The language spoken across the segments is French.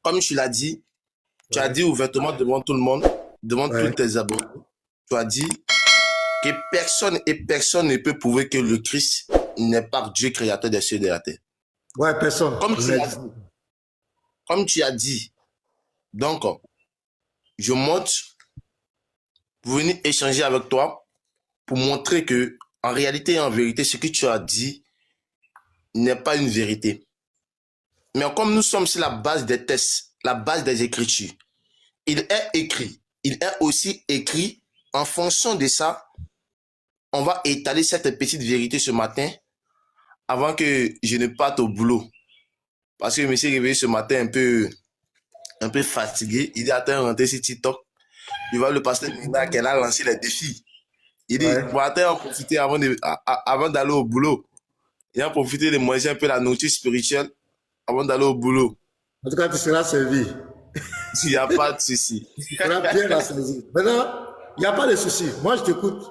comme tu l'as dit, tu as Ouais, dit ouvertement devant tout le monde, devant tous ouais, tes abonnés, tu as dit que personne ne peut prouver que le Christ n'est pas Dieu créateur des cieux et de la terre. ouais, personne. Comme Il tu l'as n'existe. dit, comme tu as dit, donc je monte pour venir échanger avec toi pour montrer que en réalité et en vérité, ce que tu as dit n'est pas une vérité. Mais comme nous sommes sur la base des tests, la base des écritures, il est aussi écrit en fonction de ça, on va étaler cette petite vérité ce matin avant que je ne parte au boulot. Parce que je me suis réveillé ce matin un peu fatigué. Il est en train de rentrer sur TikTok. Il voit le pasteur Mina qu'elle a lancé les défis. Il dit, Ouais. bon, attends, on profiter avant d'aller au boulot. Il a profité de manger un peu la nourriture spirituelle avant d'aller au boulot. En tout cas, tu seras servi. Il n'y a pas de souci. Tu seras bien assaisi. Maintenant, il n'y a pas de souci. Moi, je t'écoute.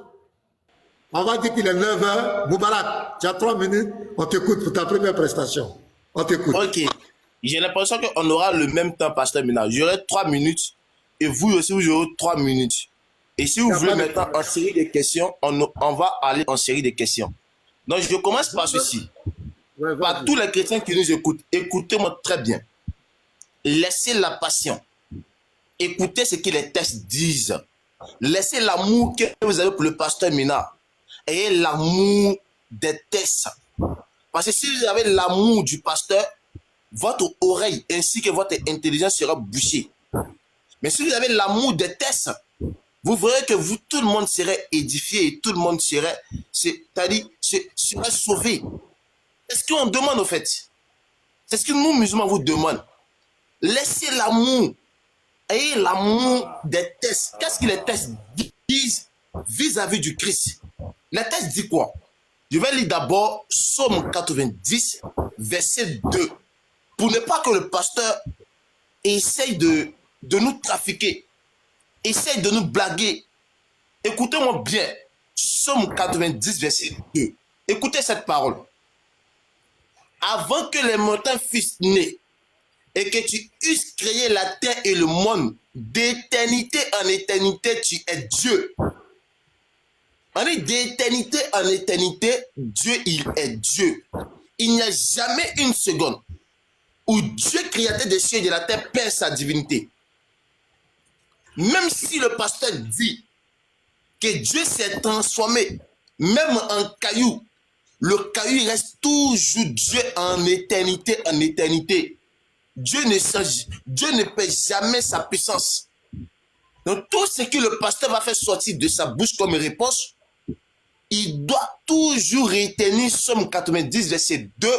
On va dire qu'il est 9 heures. Moubarak, tu as 3 minutes. On t'écoute pour ta première prestation. On t'écoute. Ok. J'ai l'impression qu'on aura le même temps, pasteur Mina. J'aurai 3 minutes et vous aussi, vous aurez 3 minutes. Et si vous voulez maintenant en série de questions, on va aller en série de questions. Donc, je commence par ceci. Ouais, Par tous les chrétiens qui nous écoutent, écoutez-moi très bien. Laissez la passion. Écoutez ce que les textes disent. Laissez l'amour que vous avez pour le pasteur Mina. Ayez l'amour des textes. Parce que si vous avez l'amour du pasteur, votre oreille ainsi que votre intelligence sera bouchée. Mais si vous avez l'amour des textes, vous verrez que vous, tout le monde serait édifié et tout le monde serait, c'est-à-dire, serait sauvé. C'est ce qu'on demande au fait. C'est ce que nous, musulmans, vous demandons. Laissez l'amour. Ayez l'amour des textes. Qu'est-ce que les textes disent vis-à-vis du Christ? Les textes disent quoi? Je vais lire d'abord Psaume 90, verset 2. Pour ne pas que le pasteur essaye de nous trafiquer, essaye de nous blaguer. Écoutez-moi bien. Psaume 90, verset 2. Écoutez cette parole. Avant que les montagnes fussent nées et que tu eusses créé la terre et le monde, d'éternité en éternité, tu es Dieu. On dit d'éternité en éternité, Dieu, il est Dieu. Il n'y a jamais une seconde où Dieu, créateur des cieux et de la terre, perd sa divinité. Même si le pasteur dit que Dieu s'est transformé, même en caillou, le caillou reste toujours Dieu en éternité, en éternité. Dieu ne perd jamais sa puissance. Donc tout ce que le pasteur va faire sortir de sa bouche comme réponse, il doit toujours retenir Somme 90, verset 2,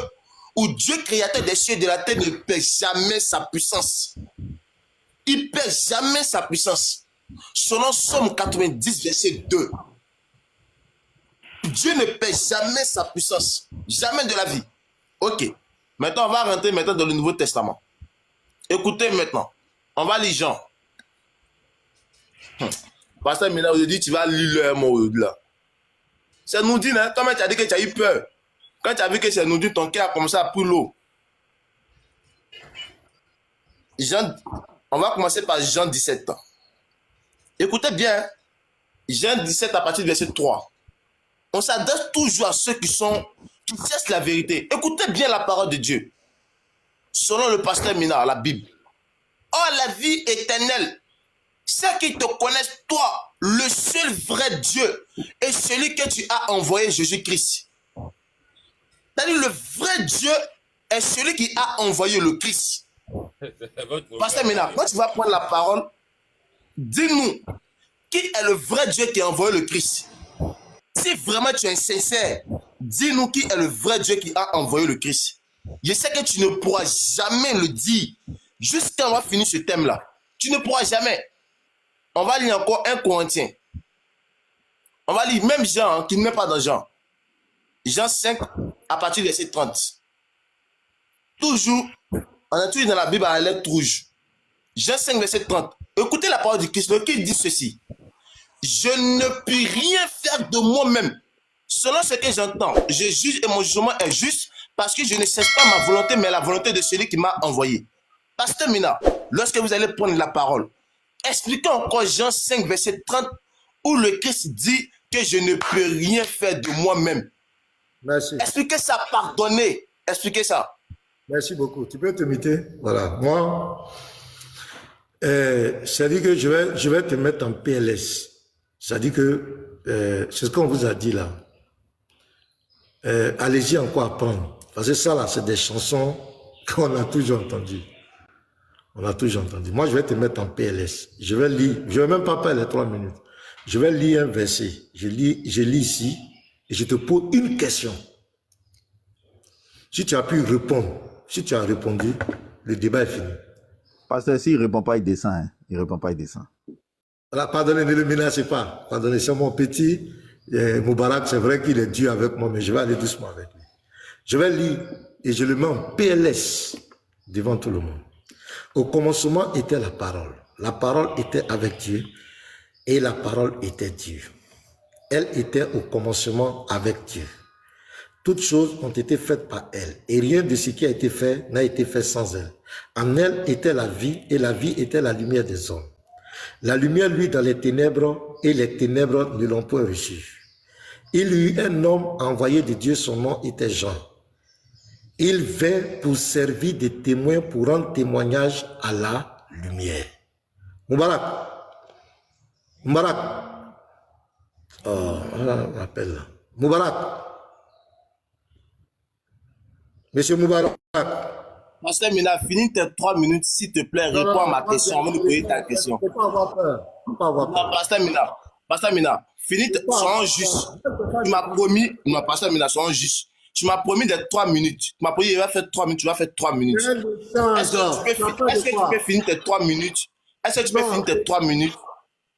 où Dieu, créateur des cieux et de la terre, ne perd jamais sa puissance. Il ne perd jamais sa puissance. Selon Somme 90, verset 2, Dieu ne perd jamais sa puissance. Jamais de la vie. Ok. Maintenant, on va rentrer maintenant dans le Nouveau Testament. Écoutez maintenant. On va lire Jean. Pasteur Mina, aujourd'hui, tu vas lire le mot là. C'est nous dit, hein? Toi-même, tu as dit que tu as eu peur. Quand tu as vu que c'est nous dit, ton cœur a commencé à prendre l'eau. Jean, on va commencer par Jean 17. Écoutez bien. Jean 17 à partir du verset 3. On s'adresse toujours à ceux qui cherchent la vérité. Écoutez bien la parole de Dieu. Selon le pasteur Mina, la Bible. Oh, la vie éternelle, ceux qui te connaissent, toi, le seul vrai Dieu, et celui que tu as envoyé, Jésus-Christ. C'est-à-dire, le vrai Dieu est celui qui a envoyé le Christ. Pasteur Mina, quand tu vas prendre la parole, dis-nous, qui est le vrai Dieu qui a envoyé le Christ? Si vraiment tu es sincère, dis-nous qui est le vrai Dieu qui a envoyé le Christ. Je sais que tu ne pourras jamais le dire jusqu'à on va finir ce thème-là. Tu ne pourras jamais. On va lire encore 1 Corinthiens. On va lire même Jean, qui ne met pas dans Jean. Jean 5, à partir du verset 30. Toujours, on a toujours dans la Bible à la lettre rouge. Jean 5, verset 30. Écoutez la parole du Christ. Le Christ dit ceci. Je ne puis rien faire de moi-même. Selon ce que j'entends, je juge et mon jugement est juste parce que je ne cesse pas ma volonté, mais la volonté de celui qui m'a envoyé. Pasteur Mina, lorsque vous allez prendre la parole, expliquez encore Jean 5, verset 30, où le Christ dit que je ne peux rien faire de moi-même. Merci. Expliquez ça, pardonnez. Expliquez ça. Merci beaucoup. Tu peux te muter. Voilà. Moi, c'est-à-dire que je vais te mettre en PLS. C'est-à-dire que c'est ce qu'on vous a dit là. Allez-y encore apprendre. Parce que ça là, c'est des chansons qu'on a toujours entendues. On a toujours entendu. Moi, je vais te mettre en PLS. Je vais lire. Je ne vais même pas faire les 3 minutes. Je vais lire un verset. Je lis ici et je te pose une question. Si tu as pu répondre, si tu as répondu, le débat est fini. Pasteur, s'il ne répond pas, il descend. Hein. Il ne répond pas, il descend. Voilà, pardonnez, ne le menacez pas. Pardonnez, c'est mon petit. Moubarak, c'est vrai qu'il est dur avec moi, mais je vais aller doucement avec lui. Je vais lire et je le mets en PLS devant tout le monde. Au commencement était la parole. La parole était avec Dieu et la parole était Dieu. Elle était au commencement avec Dieu. Toutes choses ont été faites par elle et rien de ce qui a été fait n'a été fait sans elle. En elle était la vie et la vie était la lumière des hommes. La lumière luit dans les ténèbres et les ténèbres ne l'ont point reçue. Il y eut un homme envoyé de Dieu, son nom était Jean. Il vint pour servir de témoin pour rendre témoignage à la lumière. Moubarak. Moubarak. Oh, on l'appelle là. Moubarak. Monsieur Moubarak. Pasteur Mina, finis tes 3 minutes, s'il te plaît. Réponds à ma question avant de poser ta question. Il ne faut pas avoir peur. Il ne faut pas avoir peur. Non, Pasteur Mina, finis, sois juste. Tu m'as promis, non, Pasteur Mina, sois juste. Tu m'as promis des 3 minutes. Tu m'as promis, il va faire 3 minutes, tu vas faire 3 minutes. Est-ce que tu peux finir tes 3 minutes? Est-ce que tu peux finir tes 3 minutes?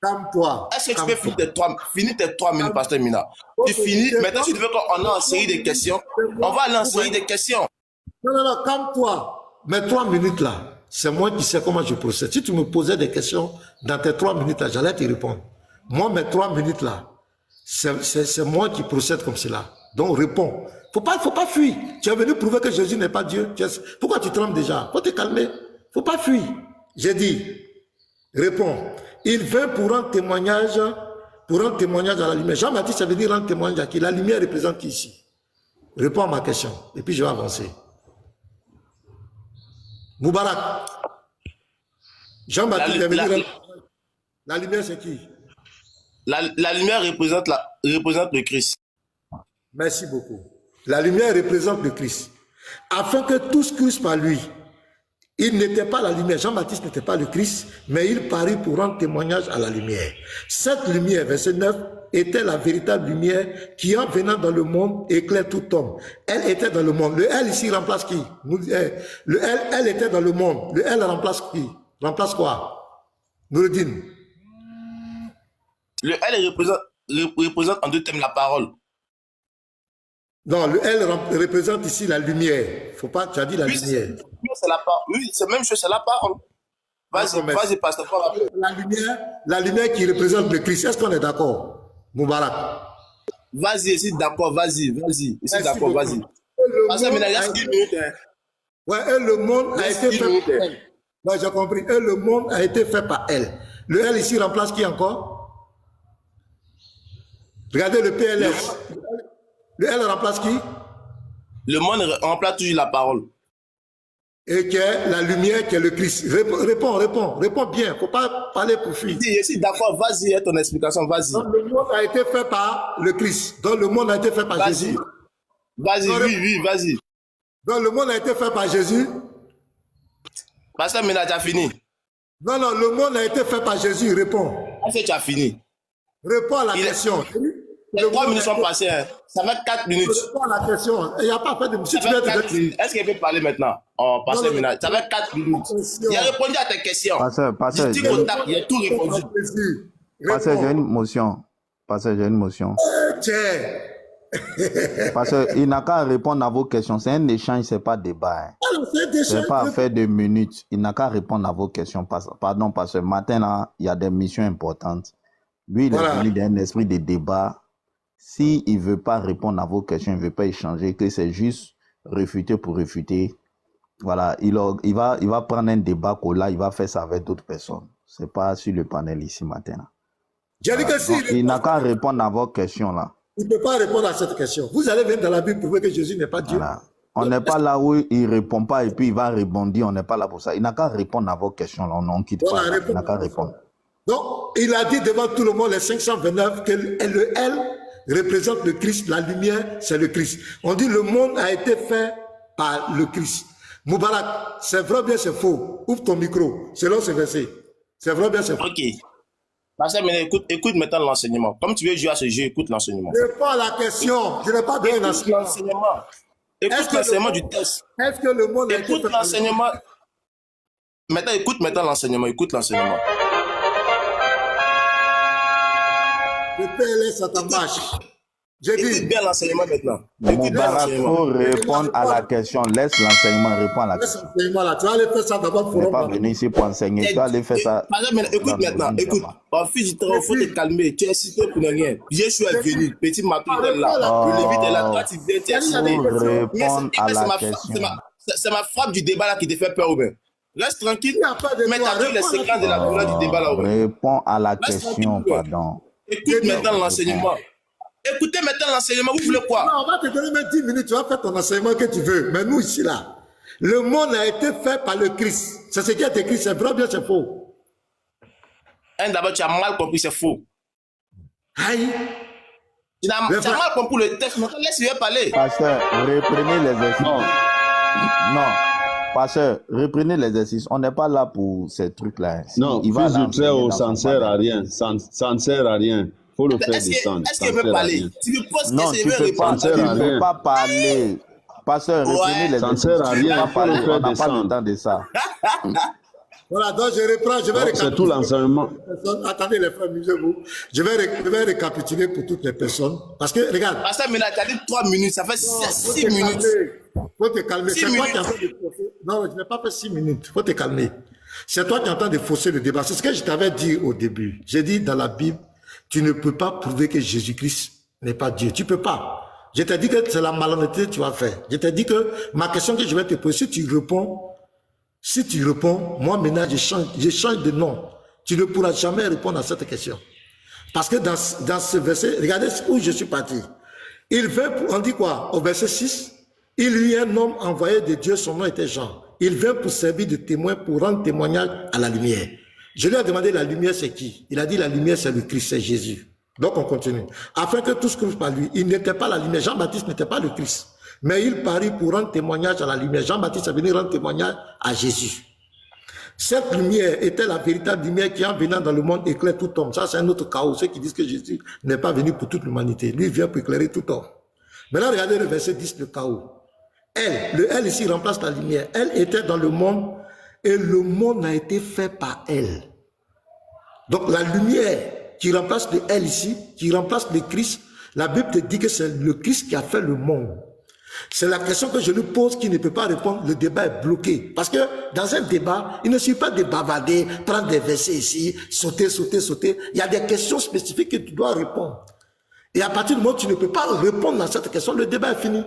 Calme-toi. Est-ce que tu peux finir tes 3 minutes, Pasteur Mina? Tu finis, maintenant tu veux qu'on a une série de questions. On va aller en série de questions. Non, calme-toi. Mes 3 minutes là, c'est moi qui sais comment je procède. Si tu me posais des questions dans tes 3 minutes là, j'allais te répondre. Moi, mes 3 minutes là, c'est moi qui procède comme cela. Donc, réponds. Faut pas fuir. Tu es venu prouver que Jésus n'est pas Dieu. Pourquoi tu trembles déjà? Faut te calmer. Faut pas fuir. J'ai dit, réponds. Il vint pour rendre témoignage à la lumière. Jean-Baptiste, ça veut dire rendre témoignage à qui? La lumière représente qui ici? Réponds à ma question. Et puis, je vais avancer. Moubarak. Jean-Baptiste, la lumière, c'est qui? La lumière représente le Christ. Merci beaucoup. La lumière représente le Christ. Afin que tous crissent par lui. Il n'était pas la lumière. Jean-Baptiste n'était pas le Christ, mais il parut pour rendre témoignage à la lumière. Cette lumière, verset 9, était la véritable lumière qui, en venant dans le monde, éclaire tout homme. Elle était dans le monde. Le elle ici remplace qui? Le elle était dans le monde. Le elle remplace qui? Remplace quoi? Noureddin. Le elle représente en 2 thèmes la parole. Non, le elle représente ici la lumière. Faut pas, tu as dit la lumière. C'est la parole. Oui, c'est la même chose, c'est la parole. Vas-y, pasteur. La lumière qui représente le Christ. Est-ce qu'on est d'accord? Moubarak. Vas-y, ici d'accord, vas-y. Ici d'accord, vas-y. Pasteur, mais il y a 10 minutes. Hein. Ouais, et le monde a été fait par elle. Ouais, j'ai compris. Et le monde a été fait par elle. Le elle ici remplace qui encore? Regardez le PLS. Le elle remplace qui? Le monde remplace toujours la parole. Et qui est la lumière, qui est le Christ. Réponds bien. Il ne faut pas parler pour fuir. Je suis d'accord, vas-y, ton explication, vas-y. Donc le monde a été fait par le Christ. Donc le monde a été fait par Jésus. Vas-y, oui, vas-y. Donc le monde a été fait par Jésus. Pasteur Mina, tu as fini. Non, le monde a été fait par Jésus. Réponds. Est-ce que tu as fini? Réponds à la question. Les 3 minutes sont passées. Hein. Ça fait 4 minutes. Réponds à la question. Il n'y a pas fait de... Si tu veux 4 minutes. Est-ce qu'il peut parler maintenant? Oh, Pasteur Mina, ça fait 4 minutes. Il a répondu à tes questions. Pasteur, il a tout répondu. Pasteur, j'ai une motion. Parce qu'il n'a qu'à répondre à vos questions. C'est un échange, ce n'est pas débat. Hein. C'est pas affaire de minutes. Il n'a qu'à répondre à vos questions. Pardon, parce que matin, là, il y a des missions importantes. Lui, il est venu d'un esprit de débat. S'il ne veut pas répondre à vos questions, il ne veut pas échanger, que c'est juste réfuter pour réfuter, Voilà, il va prendre un débat là, il va faire ça avec d'autres personnes. Ce n'est pas sur le panel ici maintenant. J'ai dit que s'il Il n'a qu'à répondre à vos questions là. il ne peut pas répondre à cette question. Vous allez venir dans la Bible prouver que Jésus n'est pas Dieu. Voilà. On n'est pas là où il ne répond pas et puis il va rebondir. On n'est pas là pour ça. Il n'a qu'à répondre à vos questions là. On ne quitte pas. Voilà, Il n'a qu'à répondre. Donc, il a dit devant tout le monde, les 529, que le L représente le Christ, la lumière, c'est le Christ. On dit le monde a été fait par le Christ. Moubarak, c'est vrai ou bien c'est faux? Ouvre ton micro, selon ce verset. C'est vrai ou bien c'est faux? Ok. Pasteur, mais écoute maintenant l'enseignement. Comme tu veux jouer à ce jeu, écoute l'enseignement. Réponds à la question. Je n'ai pas donné Écoute l'enseignement. Écoute l'enseignement du test. Est-ce que le monde a été Écoute fait par l'enseignement. Maintenant, écoute maintenant l'enseignement. Écoute l'enseignement. le PLS à ta marche? J'ai Écoute dit, bien l'enseignement maintenant. Écoute bien Moubarak, il l'enseignement. faut répondre à la question. Laisse l'enseignement répondre à la laisse question. l'enseignement là. Tu vas aller faire ça d'abord Tu n'es pour pas venu ici pour enseigner. Tu vas aller faire ça. Pasteur, écoute maintenant. Écoute. En fils du temps, il faut te calmer. Tu es cité pour ne rien. Jésus est venu. Petit Matou est là. Le Lévite est là. Toi, tu viens, tu es excité. Répondre à la question. C'est ma frappe du débat là qui te fait peur, Aubin. Reste tranquille. Il n'y a pas de Mais droit. t'as vu les séquences de la couleur du débat là, Aubin. Réponds à la question, pardon. Écoute maintenant l'enseignement. Écoutez maintenant l'enseignement. Vous voulez quoi? Non, on va te donner même 10 minutes, tu vas faire ton enseignement que tu veux. Mais nous, ici, là, le monde a été fait par le Christ. C'est ce qui est écrit, c'est vrai ou bien c'est faux? D'abord, tu as mal compris, c'est faux. Aïe. Tu as mal compris le texte. Maintenant, laisse-le parler. Pasteur, reprenez l'exercice. Non. Pasteur, reprenez l'exercice. On n'est pas là pour ces trucs-là. Non, fils du très haut, ça ne sert à rien. Ça ne sert à rien. Il faut le faire descendre. Est-ce qu'il veut parler? Tu lui poses Non, tu ne peux pas parler. Pasteur, reprenez l'exercice. Ça ne sert à rien. Il faut le faire On n'a pas le descendre. temps de ça. Voilà, donc je reprends, je vais récapituler. C'est tout l'enseignement. Attendez les frères, musez-vous. Je vais récapituler pour toutes les personnes. Parce que, regarde. Pasteur, mais là, tu as dit 3 minutes, ça fait 6 minutes. Faut te calmer. C'est toi qui es en train minutes. de fausser. Non, je n'ai pas fait 6 minutes. Faut te calmer. C'est toi qui es en train de fausser le débat. C'est ce que je t'avais dit au début. J'ai dit dans la Bible, tu ne peux pas prouver que Jésus-Christ n'est pas Dieu. Tu peux pas. Je t'ai dit que c'est la malhonnêteté que tu vas faire. Je t'ai dit que ma question que je vais te poser, si tu réponds, moi maintenant je change de nom. Tu ne pourras jamais répondre à cette question. Parce que dans ce verset, regardez où je suis parti. Il vint, on dit quoi? Au verset 6, il y eut un homme envoyé de Dieu, son nom était Jean. Il vint pour servir de témoin, pour rendre témoignage à la lumière. Je lui ai demandé la lumière c'est qui? Il a dit la lumière c'est le Christ, c'est Jésus. Donc on continue. Afin que tous croient par lui. Il n'était pas la lumière. Jean-Baptiste n'était pas le Christ. Mais il parut pour rendre témoignage à la lumière. Jean-Baptiste est venu rendre témoignage à Jésus. Cette lumière était la véritable lumière qui en venant dans le monde éclaire tout homme. Ça c'est un autre chaos. Ceux qui disent que Jésus n'est pas venu pour toute l'humanité. Lui vient pour éclairer tout homme. Maintenant regardez le verset 10, le chaos. Elle, le elle ici remplace la lumière. Elle était dans le monde et le monde a été fait par elle. Donc la lumière qui remplace le elle ici, qui remplace le Christ, la Bible te dit que c'est le Christ qui a fait le monde. C'est la question que je lui pose qui ne peut pas répondre. Le débat est bloqué. Parce que dans un débat, il ne suffit pas de bavarder, prendre des versets ici, sauter. Il y a des questions spécifiques que tu dois répondre. Et à partir du moment où tu ne peux pas répondre à cette question, le débat est fini.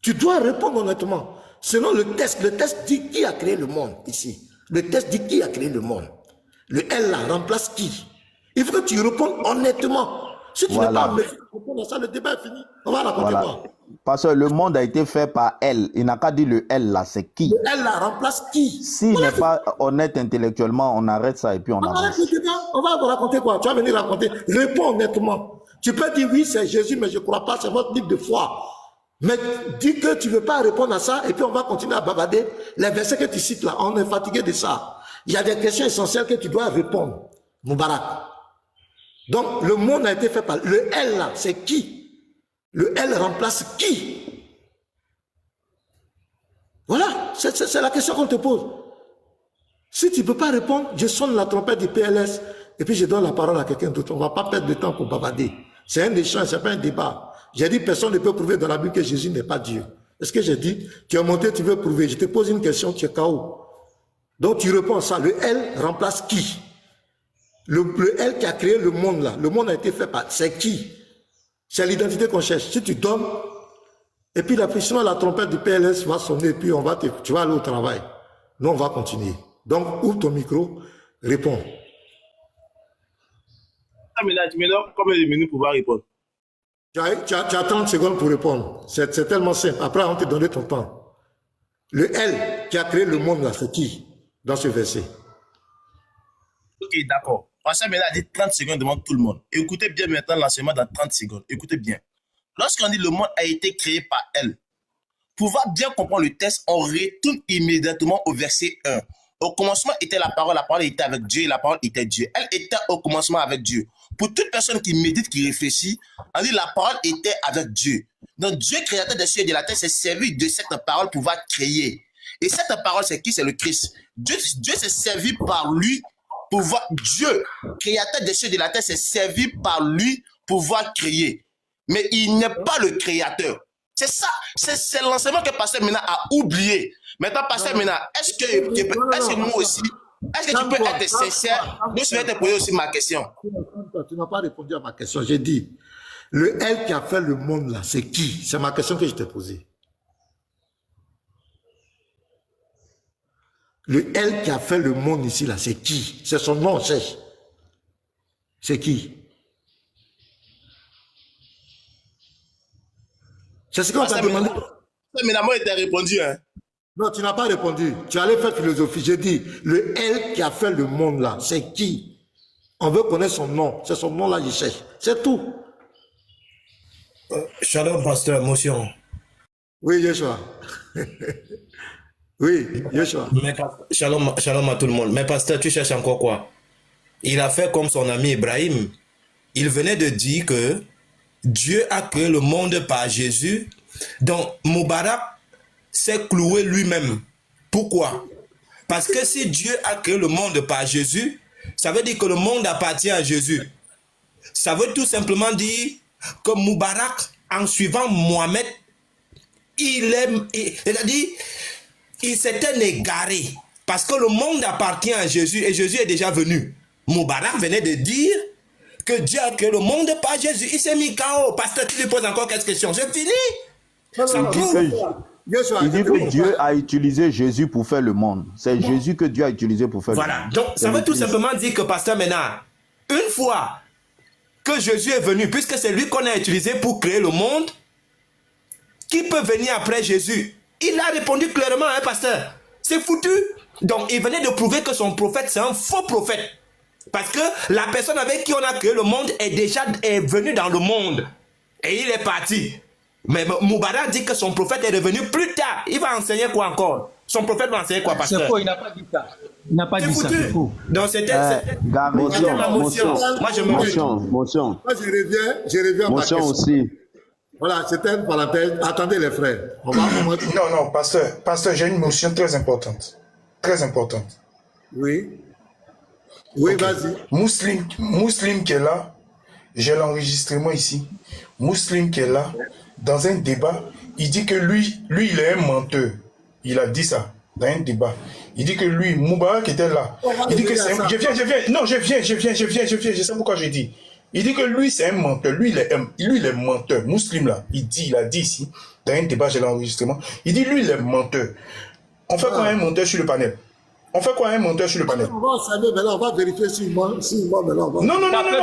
Tu dois répondre honnêtement. Selon le test dit qui a créé le monde ici. Le test dit qui a créé le monde. Le elle là remplace qui? Il faut que tu répondes honnêtement. Si tu n'es pas répondre à ça, le débat est fini. On va raconter quoi? Parce que le monde a été fait par elle. Il n'a qu'à dire le elle là, c'est qui? Le elle là remplace qui? S'il n'est pas honnête intellectuellement, on arrête ça et puis on avance. On va vous raconter quoi? Tu vas venir raconter. Réponds honnêtement. Tu peux dire oui, c'est Jésus, mais je ne crois pas, c'est votre livre de foi. Mais dis que tu ne veux pas répondre à ça et puis on va continuer à bavarder. Les versets que tu cites là, on est fatigué de ça. Il y a des questions essentielles que tu dois répondre. Moubarak. Donc, le monde a été fait par... Le elle là, c'est qui? Le elle remplace qui? Voilà, c'est la question qu'on te pose. Si tu ne peux pas répondre, je sonne la trompette du PLS et puis je donne la parole à quelqu'un d'autre. On ne va pas perdre de temps pour bavarder. C'est un échange, ce n'est pas un débat. J'ai dit, personne ne peut prouver dans la Bible que Jésus n'est pas Dieu. Est-ce que j'ai dit, tu es monté, tu veux prouver. Je te pose une question, tu es KO. Donc tu réponds à ça. Le elle remplace qui? Le elle qui a créé le monde là. Le monde a été fait par... C'est qui? C'est l'identité qu'on cherche. Si tu donnes, Et puis sinon la trompette du PLS va sonner, et puis tu vas aller au travail. Nous, on va continuer. Donc, ouvre ton micro, réponds. Mais là, tu me donnes combien de minutes pour pouvoir répondre? Tu as 30 secondes pour répondre. C'est tellement simple. Après, on te donner ton temps. Le L qui a créé le monde, là, c'est qui dans ce verset? Ok, d'accord. Pasteur Mena a dit 30 secondes devant tout le monde. Écoutez bien maintenant l'enseignement dans 30 secondes. Écoutez bien. Lorsqu'on dit le monde a été créé par elle, pour pouvoir bien comprendre le texte, on retourne immédiatement au verset 1. Au commencement était la parole était avec Dieu et la parole était Dieu. Elle était au commencement avec Dieu. Pour toute personne qui médite, qui réfléchit, on dit la parole était avec Dieu. Donc Dieu, créateur des cieux et de la terre, s'est servi de cette parole pour pouvoir créer. Et cette parole, c'est qui? C'est le Christ. Dieu s'est servi par lui pour voir. Dieu, créateur des cieux et de la terre, s'est servi par lui pour pouvoir créer. Mais il n'est pas le créateur. C'est ça, c'est l'enseignement que Pasteur Mena a oublié. Maintenant, Pasteur Mena, est-ce que moi aussi, est-ce que tu peux être sincère? Je vais te poser aussi ma question. Tu n'as pas répondu à ma question. J'ai dit, le L qui a fait le monde là, c'est qui? C'est ma question que je t'ai posée. Le L qui a fait le monde ici là, c'est qui? C'est son nom, c'est qui? C'est ce qu'on t'a demandé. Mais la moi, il t'a répondu. Hein? Non, tu n'as pas répondu. Tu allais faire philosophie. J'ai dit, le L qui a fait le monde là, c'est qui? On veut connaître son nom. C'est son nom là, je cherche. C'est tout. Shalom, pasteur, motion. Oui, Yeshua. Oui, Yeshua. Shalom à tout le monde. Mais pasteur, tu cherches encore quoi? Il a fait comme son ami Ibrahim. Il venait de dire que Dieu a créé le monde par Jésus. Donc, Moubarak s'est cloué lui-même. Pourquoi? Parce que si Dieu a créé le monde par Jésus, ça veut dire que le monde appartient à Jésus. Ça veut tout simplement dire que Moubarak, en suivant Mohamed, c'est-à-dire, il s'était égaré. Parce que le monde appartient à Jésus et Jésus est déjà venu. Moubarak venait de dire que Dieu a créé le monde par Jésus. Il s'est mis KO. Pasteur, tu lui poses encore quelques questions. C'est fini. Il dit que Dieu a utilisé Jésus pour faire le monde. C'est Jésus que Dieu a utilisé pour faire le monde. Voilà. Donc, ça veut tout simplement dire que Pasteur Ménard, une fois que Jésus est venu, puisque c'est lui qu'on a utilisé pour créer le monde, qui peut venir après Jésus? Il a répondu clairement, hein, pasteur. C'est foutu. Donc, il venait de prouver que son prophète, c'est un faux prophète. Parce que la personne avec qui on a créé le monde est venue dans le monde. Et il est parti. Mais Moubarak dit que son prophète est revenu plus tard. Il va enseigner quoi encore? Son prophète va enseigner quoi, pasteur? C'est faux, il n'a pas dit ça. Il n'a pas dit ça, c'est faux. Donc c'était ma motion. Moi je me Motion. Moi, je reviens à ma question. Aussi. Voilà, c'était une parenthèse. Attendez les frères. Non, pasteur, j'ai une notion très importante. Très importante. Oui. Oui, Okay. vas-y. Mousseline qui est là, j'ai l'enregistrement ici. Mousseline qui est là, dans un débat, il dit que lui, il est un menteur. Il a dit ça dans un débat. Il dit que lui, Moubarak était là. Il dit que c'est un... Je sais pourquoi je dis. Il dit que lui, c'est un menteur. Lui, il est menteur. Mousseline là, il a dit ici, dans un débat, j'ai l'enregistrement. Il dit, lui, il est menteur. On fait quoi un menteur sur le panel? On fait quoi un monteur sur le panel? On va observer, maintenant, on va vérifier s'il ment maintenant. Non,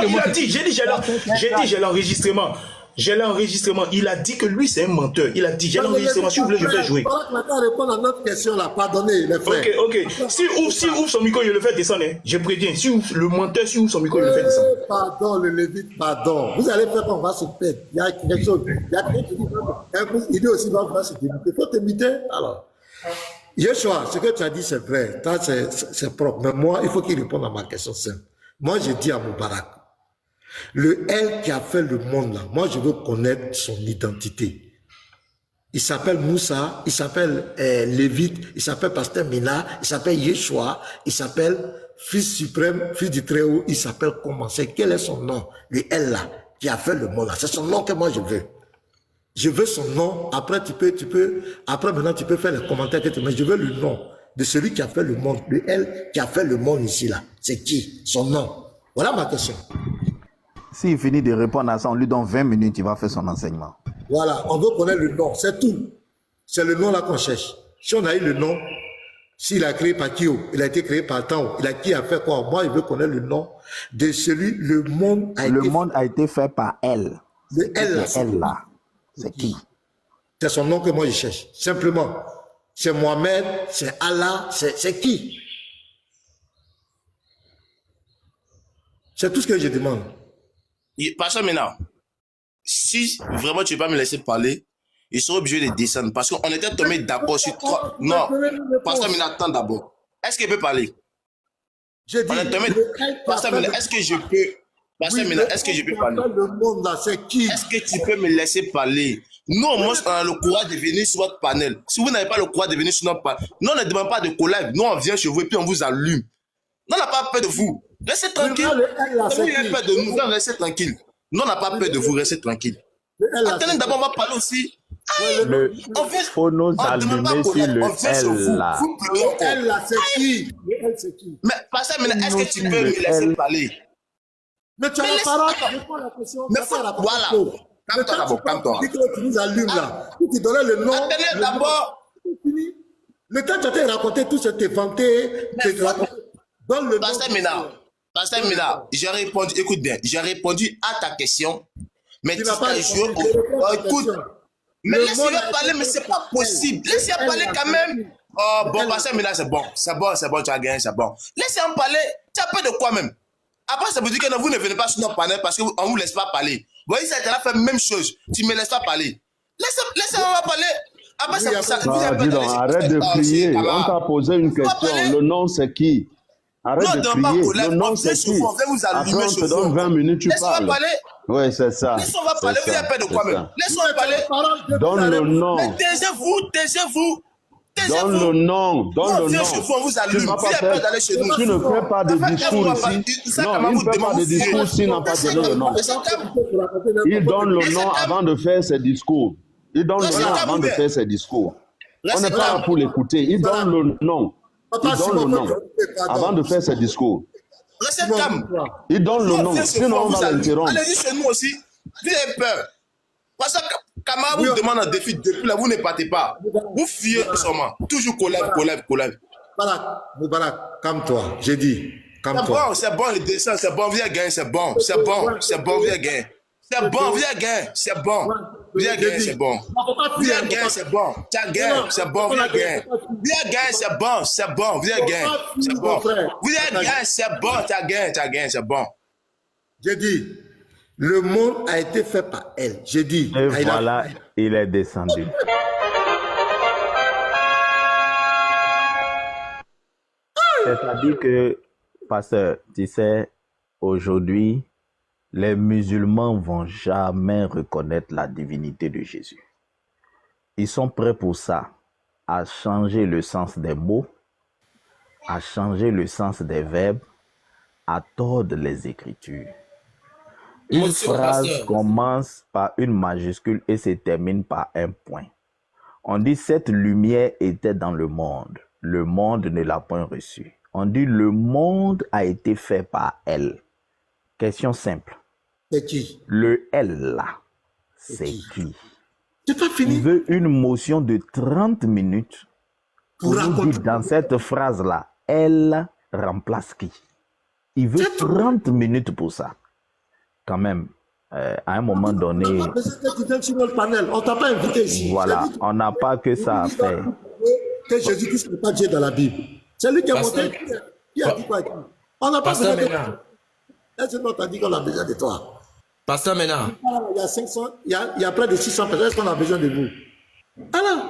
il a dit, j'ai l'enregistrement. J'ai l'enregistrement. Il a dit que lui, c'est un menteur. Il a dit, j'ai l'enregistrement. Si vous voulez, je vais jouer. Maintenant, répondre à notre question là. Pardonnez, les frères. Ok. Si ouvre son micro, il le fait descendre. Hein. Je préviens. Si le menteur, si ouvre son micro, il le fait descendre. Pardon, le Lévite, pardon. Vous allez faire qu'on va se perdre. Il y a quelque chose. Il y a quelqu'un qui dit, il dit aussi, va se débuter. Il faut t'imiter. Alors. Yeshua, ce que tu as dit, c'est vrai. C'est propre. Mais moi, il faut qu'il réponde à ma question simple. Moi, je dis à Moubarak, le L qui a fait le monde là, moi, je veux connaître son identité. Il s'appelle Moussa, il s'appelle Lévite, il s'appelle Pasteur Mina, il s'appelle Yeshua, il s'appelle Fils suprême, Fils du Très-Haut, il s'appelle comment? C'est quel est son nom? Le L là, qui a fait le monde là. C'est son nom que moi, je veux. Je veux son nom. Après, après maintenant, tu peux faire les commentaires que tu veux. Mais je veux le nom de celui qui a fait le monde. Le L qui a fait le monde ici, là. C'est qui? Son nom. Voilà ma question. S'il finit de répondre à ça, on lui donne 20 minutes, il va faire son enseignement. Voilà, on veut connaître le nom, c'est tout. C'est le nom là qu'on cherche. Si on a eu le nom, s'il a créé par qui, il a été créé par Tao, qui a fait quoi? Moi, je veux connaître le nom de celui, le monde a été fait par elle. Elle là, c'est qui? C'est son nom que moi je cherche. Simplement. C'est Mohamed, c'est Allah, c'est qui? C'est tout ce que je demande. Pasteur maintenant, si vraiment tu ne veux pas me laisser parler, il sera obligé de descendre parce qu'on était tombé d'accord sur trois. Non, Pasteur maintenant, attends d'abord. Est-ce qu'il peut parler? Je dis, Pasteur maintenant, est-ce que je peux? Pasteur maintenant, est-ce que je peux parler? Le monde là, c'est qui? Est-ce que tu peux me laisser parler? Nous, moi, on a le courage de venir sur votre panel. Si vous n'avez pas le courage de venir sur notre panel, nous, on ne demande pas de collab. Nous, on vient chez vous et puis on vous allume. Nous, on n'a pas peur de vous. Restez tranquille. Vous avez peur de nous. Restez tranquille. Nous, on n'a pas peur de vous. Restez tranquille. Attendez, d'abord, on va parler aussi. Il faut nous allumer sur le L là. Le L là, c'est qui? Le L, c'est qui? Mais, Pasteur, est-ce que tu peux me laisser parler? Mais tu as la parole, réponds à la question. Mais voilà. Calme-toi d'abord, calme-toi. Tu nous allumes là. Tu donnais le nom. Attendez d'abord. Le temps que tu as raconté tout ce que tu as vanté, donne le nom. Pasteur Mina, j'ai répondu, écoute bien, j'ai répondu à ta question, mais tu as joué au... Écoute, mais laissez-le parler, mais c'est pas possible. Laissez-le parler quand même. Oh, bon, Pasteur Mina, c'est bon, tu as gagné, c'est bon. Laissez-le parler, tu as peur de quoi même? Après, ça veut dire que non, vous ne venez pas sur notre panel parce qu'on ne vous laisse pas parler. Vous voyez, ça a fait la même chose. Tu ne me laisses pas parler. Laissez-moi parler. Après, ça dis donc, arrête de crier. On t'a posé une question. Le nom, c'est qui? Arrête de crier. Le nom, c'est qui? Après, on te donne 20 minutes, tu parles. Oui, c'est ça. Laissez-moi parler. Vous avez peur de quoi même? Laissez-moi parler. Donne le nom. Mais taisez-vous. Donne le nom, donne le nom. Tu ne fais pas de discours ici. Non, il ne fait pas de discours s'il n'a pas donné le nom. Il donne le nom avant de faire ses discours. On n'est pas là pour l'écouter. Il donne le nom. Avant de faire ses discours. Restez calme. Il donne le nom. Sinon, on va l'interrompre. Allez-y chez nous aussi. Vous avez peur. Parce que Kamara vous demande un défi depuis là, vous ne partez pas. Vous fuyez seulement. Toujours collab. Moubarak, calme-toi. J'ai dit, calme-toi. C'est bon, le dessin, c'est bon, viens gagner, c'est bon, viens gagner. C'est bon, viens gagner, c'est bon. Viens gagner, c'est bon. Viens gagner, c'est bon. Tu as gagné, c'est bon, viens gagner. Viens gagner, c'est bon, viens gagner. C'est bon. Viens gagner, c'est bon, tu as gagné, c'est bon. J'ai dit, le monde a été fait par elle. J'ai dit. Et voilà, il est descendu. C'est-à-dire que, pasteur, tu sais, aujourd'hui, les musulmans vont jamais reconnaître la divinité de Jésus. Ils sont prêts pour ça, à changer le sens des mots, à changer le sens des verbes, à tordre les Écritures. Une phrase commence par une majuscule et se termine par un point. On dit cette lumière était dans le monde ne l'a point reçue. On dit le monde a été fait par elle. Question simple. C'est qui? Le elle là, c'est qui? C'est pas fini. Il veut une motion de 30 minutes pour nous dire dans cette phrase là, elle remplace qui? Il veut 30 minutes pour ça. Quand même, à un moment donné... On t'a pas invité ici. Voilà, on n'a pas que ça à faire. Que Jésus-Christ n'est pas Dieu dans la Bible. C'est lui qui a monté. Qui a dit quoi? On n'a pas besoin de toi. Est-ce qu'on t'a dit qu'on a besoin de toi? Pasteur Ménard. Il y a 500, il y a près de 600 personnes. Est-ce qu'on a besoin de vous? Alors,